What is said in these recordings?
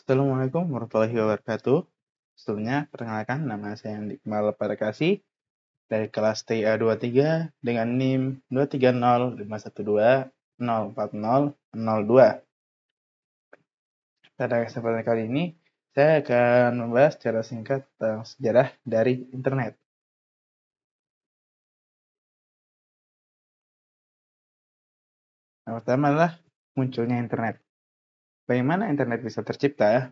Assalamualaikum warahmatullahi wabarakatuh. Sebelumnya, perkenalkan nama saya Iqbal Parakasih dari kelas TA 23 dengan NIM 23051204002. Pada kesempatan kali ini, saya akan membahas secara singkat tentang sejarah dari internet. Yang pertama adalah munculnya internet. Bagaimana internet bisa tercipta?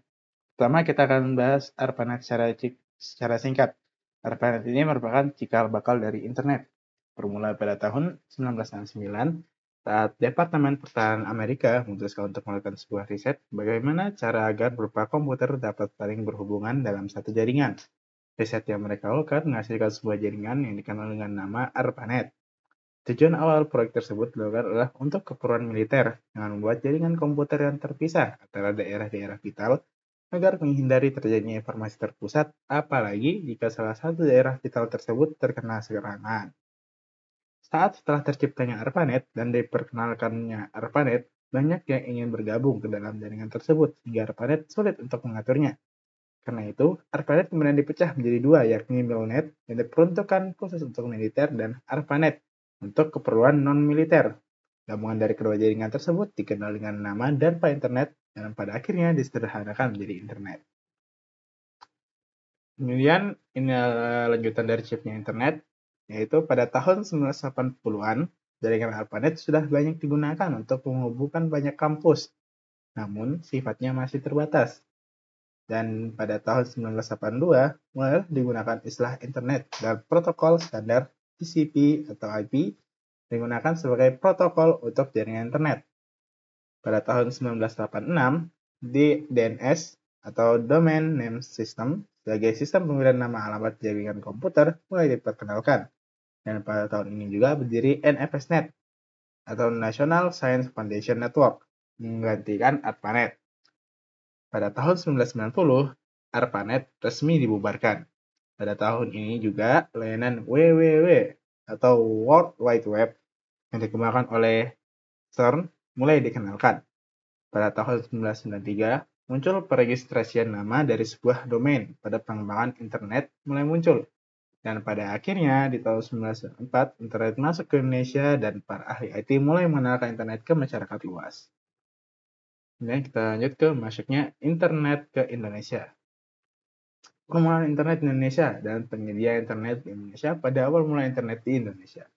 Pertama, kita akan membahas ARPANET secara singkat. ARPANET ini merupakan cikal bakal dari internet. Bermula pada tahun 1969, saat Departemen Pertahanan Amerika memutuskan untuk melakukan sebuah riset bagaimana cara agar beberapa komputer dapat saling berhubungan dalam satu jaringan. Riset yang mereka lakukan menghasilkan sebuah jaringan yang dikenal dengan nama ARPANET. Tujuan awal proyek tersebut dilakukan adalah untuk keperluan militer dengan membuat jaringan komputer yang terpisah antara daerah-daerah vital agar menghindari terjadinya informasi terpusat, apalagi jika salah satu daerah vital tersebut terkena serangan. Saat setelah terciptanya ARPANET dan diperkenalkannya ARPANET, banyak yang ingin bergabung ke dalam jaringan tersebut sehingga ARPANET sulit untuk mengaturnya. Karena itu, ARPANET kemudian dipecah menjadi dua, yakni MILNET yang diperuntukkan khusus untuk militer dan ARPANET untuk keperluan non-militer. Gabungan dari kedua jaringan tersebut dikenal dengan nama DARPA Internet dan pada akhirnya disederhanakan menjadi internet. Kemudian ini lanjutan dari chipnya internet, yaitu pada tahun 1980-an, jaringan ARPANET sudah banyak digunakan untuk menghubungkan banyak kampus, namun sifatnya masih terbatas. Dan pada tahun 1982, mulai digunakan istilah internet dan protokol standar TCP atau IP digunakan sebagai protokol untuk jaringan internet. Pada tahun 1986, DNS atau Domain Name System sebagai sistem pemilihan nama alamat jaringan komputer mulai diperkenalkan. Dan pada tahun ini juga berdiri NFSNet atau National Science Foundation Network menggantikan ARPANET. Pada tahun 1990, ARPANET resmi dibubarkan. Pada tahun ini juga layanan WWW atau World Wide Web yang dikembangkan oleh CERN mulai dikenalkan. Pada tahun 1993, muncul peregistrasian nama dari sebuah domain pada pengembangan internet mulai muncul. Dan pada akhirnya di tahun 1994, internet masuk ke Indonesia dan para ahli IT mulai mengenalkan internet ke masyarakat luas. Kemudian kita lanjut ke masuknya internet ke Indonesia. Permulaan internet di Indonesia dan penyedia internet di Indonesia pada awal mulai internet di Indonesia.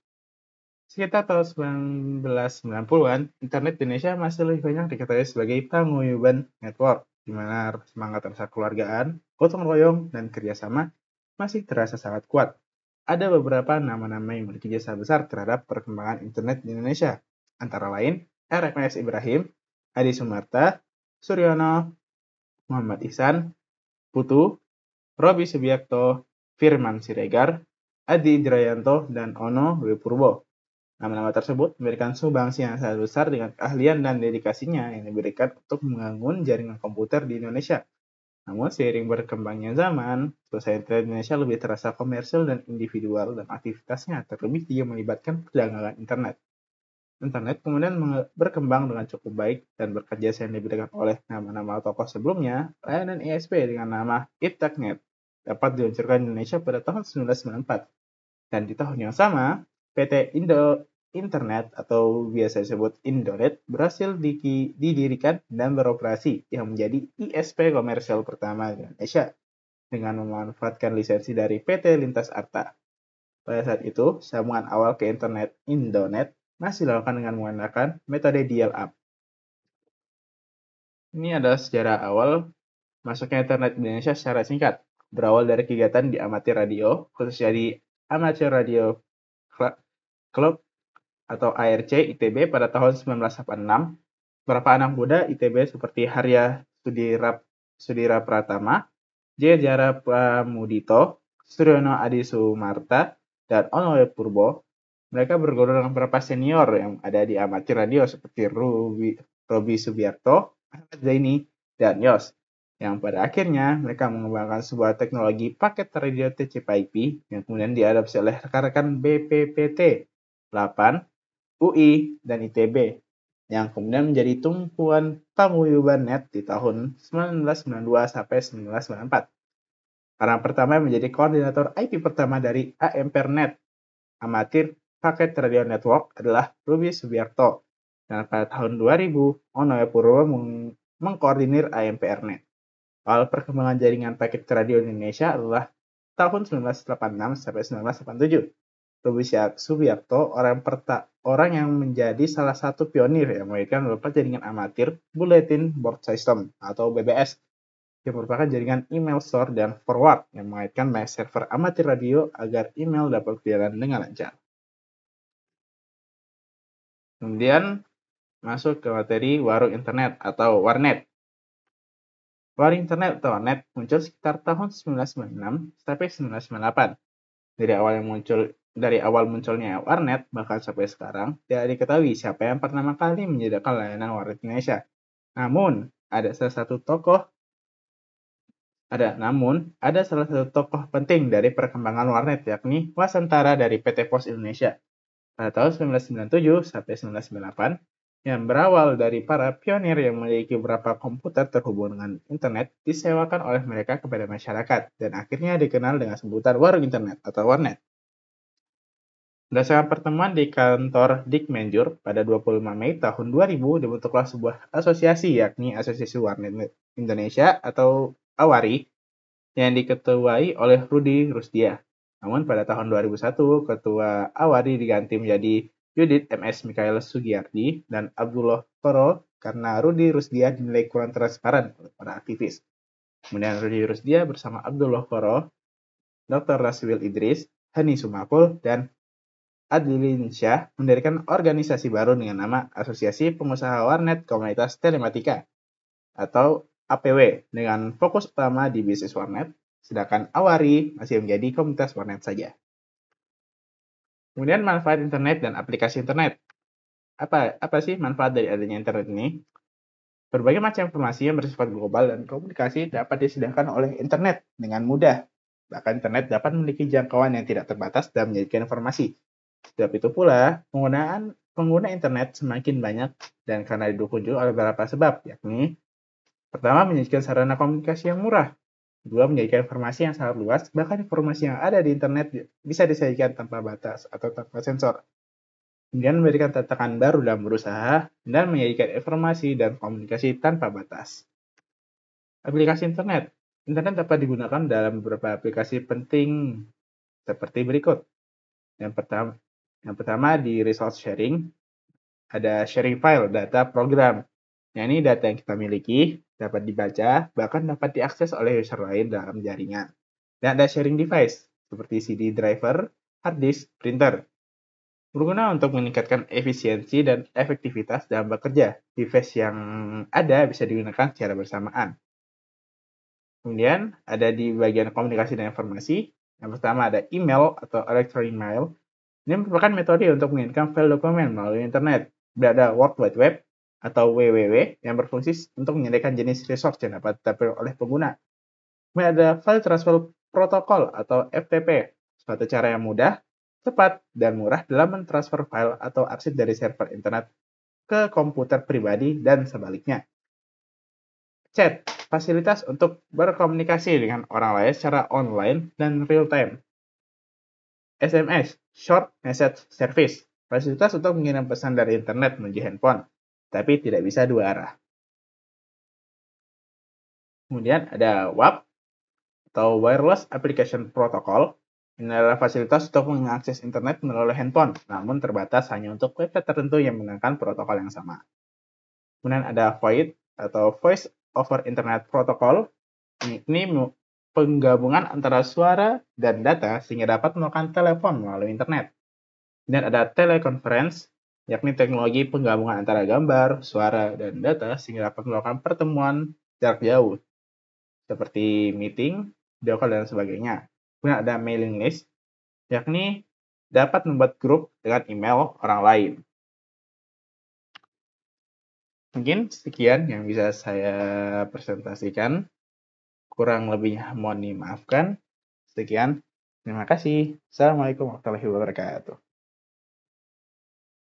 Sekitar tahun 1990-an, internet di Indonesia masih lebih banyak diketahui sebagai paguyuban network, di mana semangat rasa keluargaan, gotong royong, dan kerjasama masih terasa sangat kuat. Ada beberapa nama-nama yang memiliki jasa besar terhadap perkembangan internet di Indonesia, antara lain RMS Ibrahim, Adi Sumarta, Suryono, Muhammad Ihsan, Putu, Robi Subiakto, Firman Siregar, Adi Indrayanto, dan Ono W. Purbo. Nama-nama tersebut memberikan sumbangsi yang sangat besar dengan keahlian dan dedikasinya yang diberikan untuk membangun jaringan komputer di Indonesia. Namun, seiring berkembangnya zaman, usaha internet Indonesia lebih terasa komersil dan individual dan aktivitasnya terlebih dia melibatkan perdagangan internet. Internet kemudian berkembang dengan cukup baik dan berkat jasa yang diberikan oleh nama-nama tokoh sebelumnya, layanan ISP dengan nama IPTechNet dapat diluncurkan di Indonesia pada tahun 1994. Dan di tahun yang sama, PT Indo Internet atau biasa disebut Indonet berhasil didirikan dan beroperasi yang menjadi ISP komersial pertama di Indonesia dengan memanfaatkan lisensi dari PT Lintas Arta. Pada saat itu, sambungan awal ke internet Indonet masih dilakukan dengan menggunakan metode dial-up. Ini adalah sejarah awal masuknya internet di Indonesia secara singkat. Berawal dari kegiatan di amatir radio, khususnya di Amateur Radio Club atau ARC ITB pada tahun 1986. Beberapa anak muda ITB seperti Harya Sudira Pratama, J. Jara Pramudito, Suryono Adi Sumarta, dan Ono W. Purbo. Mereka berguru dengan beberapa senior yang ada di amatir radio seperti Robi Subiakto, Ahmad Zaini, dan Yos. Yang pada akhirnya mereka mengembangkan sebuah teknologi paket radio TCP/IP yang kemudian diadopsi oleh rekan-rekan BPPT, 8, UI, dan ITB. yang kemudian menjadi tumpuan paguyuban net di tahun 1992 sampai 1994. Orang pertama yang menjadi koordinator IP pertama dari AMPRNet, Amatir Packet Radio Network, adalah Ruby Subiarto. Dan pada tahun 2000, Onoe Purwo mengkoordinir AMPRNet. Awal perkembangan jaringan paket radio di Indonesia adalah tahun 1986 sampai 1987. Ruby Subiarto orang yang menjadi salah satu pionir yang mengaitkan beberapa jaringan amatir Bulletin Board System atau BBS, yang merupakan jaringan email store dan forward yang mengaitkan banyak server amatir radio agar email dapat berjalan dengan lancar. Kemudian masuk ke materi warung internet atau warnet. Warung internet atau warnet muncul sekitar tahun 1996 sampai 1998. Dari awal munculnya warnet bahkan sampai sekarang tidak diketahui siapa yang pertama kali menyediakan layanan warnet Indonesia. Namun ada salah satu tokoh penting dari perkembangan warnet, yakni Wasantara dari PT Pos Indonesia pada tahun 1997 sampai 1998, yang berawal dari para pionir yang memiliki beberapa komputer terhubung dengan internet disewakan oleh mereka kepada masyarakat dan akhirnya dikenal dengan sebutan warung internet atau warnet. Berdasarkan pertemuan di kantor Dikmenjur pada 25 Mei tahun 2000 dibentuklah sebuah asosiasi, yakni Asosiasi Warnet Indonesia atau AWARI, yang diketuai oleh Rudi Rusdia. Namun pada tahun 2001, ketua AWARI diganti menjadi Yudit MS Mikael Sugiyardi dan Abdullah Koro karena Rudi Rusdia dinilai kurang transparan oleh para aktivis. Kemudian Rudi Rusdia bersama Abdullah Koro, Dr. Raswil Idris, Hani Sumakul, dan Adlin Syah mendirikan organisasi baru dengan nama Asosiasi Pengusaha Warnet Komunitas Telematika atau APW dengan fokus utama di bisnis warnet, sedangkan AWARI masih menjadi komunitas warnet saja. Kemudian manfaat internet dan aplikasi internet. Apa sih manfaat dari adanya internet ini? Berbagai macam informasi yang bersifat global dan komunikasi dapat disediakan oleh internet dengan mudah. Bahkan internet dapat memiliki jangkauan yang tidak terbatas dan menyajikan informasi. Sebab itu pula, pengguna internet semakin banyak dan karena didukung juga oleh beberapa sebab, yakni pertama, menyajikan sarana komunikasi yang murah. Kedua, menyajikan informasi yang sangat luas, bahkan informasi yang ada di internet bisa disajikan tanpa batas atau tanpa sensor. Kemudian memberikan tantangan baru dalam berusaha, dan menyajikan informasi dan komunikasi tanpa batas. Aplikasi internet. Internet dapat digunakan dalam beberapa aplikasi penting seperti berikut. Yang pertama di resource sharing, ada sharing file, data program. Ini data yang kita miliki dapat dibaca, bahkan dapat diakses oleh user lain dalam jaringan. Dan ada sharing device, seperti CD driver, hard disk, printer. Berguna untuk meningkatkan efisiensi dan efektivitas dalam bekerja. Device yang ada bisa digunakan secara bersamaan. Kemudian ada di bagian komunikasi dan informasi. Yang pertama ada email atau electronic mail. Ini merupakan metode untuk mengirimkan file dokumen melalui internet. Ada World Wide Web atau WWW yang berfungsi untuk menyediakan jenis resource yang dapat ditampilkan oleh pengguna. Kemudian ada File Transfer Protocol atau FTP, suatu cara yang mudah, cepat, dan murah dalam mentransfer file atau arsip dari server internet ke komputer pribadi dan sebaliknya. Chat, fasilitas untuk berkomunikasi dengan orang lain secara online dan real time. SMS, Short Message Service, fasilitas untuk mengirim pesan dari internet menuju handphone, tapi tidak bisa dua arah. Kemudian ada WAP atau Wireless Application Protocol. Ini adalah fasilitas untuk mengakses internet melalui handphone, namun terbatas hanya untuk website tertentu yang menggunakan protokol yang sama. Kemudian ada VoIP atau Voice over Internet Protocol. Ini penggabungan antara suara dan data sehingga dapat melakukan telepon melalui internet. Dan ada teleconference, yakni teknologi penggabungan antara gambar, suara, dan data sehingga dapat melakukan pertemuan jarak jauh, seperti meeting, video call, dan sebagainya. Kemudian ada mailing list, yakni dapat membuat grup dengan email orang lain. Mungkin sekian yang bisa saya presentasikan. Kurang lebihnya mohon dimaafkan. Sekian. Terima kasih. Assalamualaikum warahmatullahi wabarakatuh.